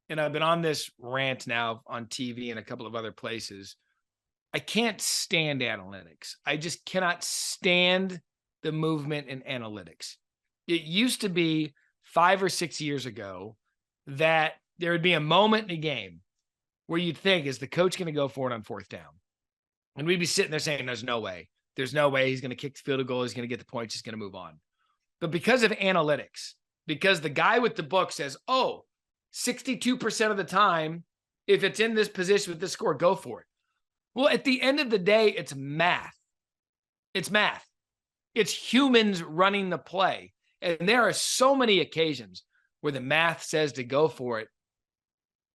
and I've been on this rant now on TV and a couple of other places. I can't stand analytics. I just cannot stand the movement in analytics. It used to be 5 or 6 years ago that there would be a moment in a game where you'd think, is the coach going to go for it on 4th down? And we'd be sitting there saying, there's no way. There's no way he's going to kick the field goal. He's going to get the points. He's going to move on. But because of analytics, because the guy with the book says, 62% of the time, if it's in this position with this score, go for it. Well, at the end of the day, it's math. It's math. It's humans running the play. And there are so many occasions where the math says to go for it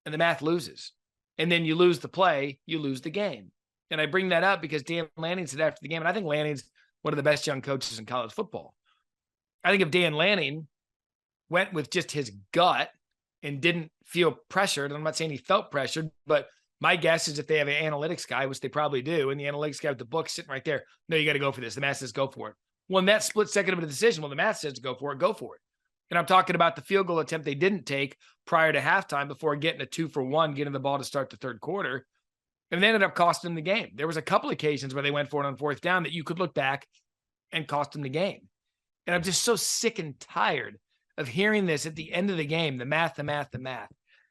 and the math loses. And then you lose the play, you lose the game. And I bring that up because Dan Lanning said after the game, and I think Lanning's one of the best young coaches in college football. I think if Dan Lanning went with just his gut and didn't feel pressured, and I'm not saying he felt pressured, but my guess is if they have an analytics guy, which they probably do, and the analytics guy with the book sitting right there, no, you got to go for this. The math says go for it. Well, in that split second of a decision, the math says to go for it, go for it. And I'm talking about the field goal attempt they didn't take prior to halftime before getting a 2-for-1, getting the ball to start the third quarter. And they ended up costing them the game. There was a couple occasions where they went for it on 4th down that you could look back and cost them the game. And I'm just so sick and tired of hearing this at the end of the game, the math.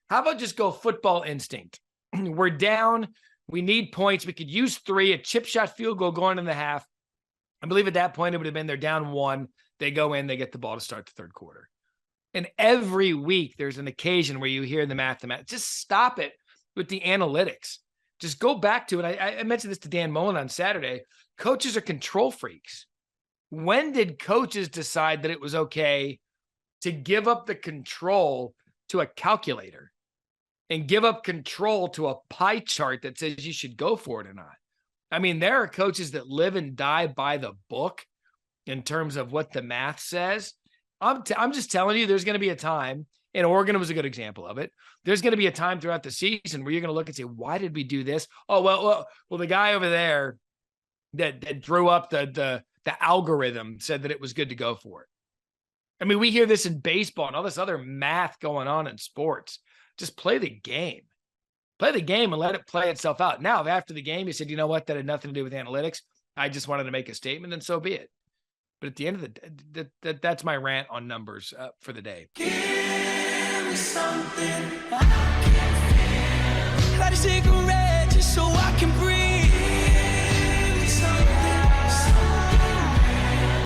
How about just go football instinct? We're down. We need points. We could use 3, a chip shot field goal going in the half. I believe at that point it would have been they're down 1. They go in, they get the ball to start the third quarter. And every week there's an occasion where you hear the math. Just stop it with the analytics. Just go back to it. I mentioned this to Dan Mullen on Saturday. Coaches are control freaks. When did coaches decide that it was okay to give up the control to a calculator and give up control to a pie chart that says you should go for it or not? I mean, there are coaches that live and die by the book in terms of what the math says. I'm just telling you, there's going to be a time, and Oregon was a good example of it. There's going to be a time throughout the season where you're going to look and say, why did we do this? Oh, well, the guy over there that drew up the algorithm said that it was good to go for it. I mean, we hear this in baseball and all this other math going on in sports. Just play the game. Play the game and let it play itself out. Now, if after the game you said, you know what, that had nothing to do with analytics, I just wanted to make a statement, then so be it. But at the end of the day, that's my rant on numbers for the day. Give me something I can feel. Light a cigarette just so I can breathe.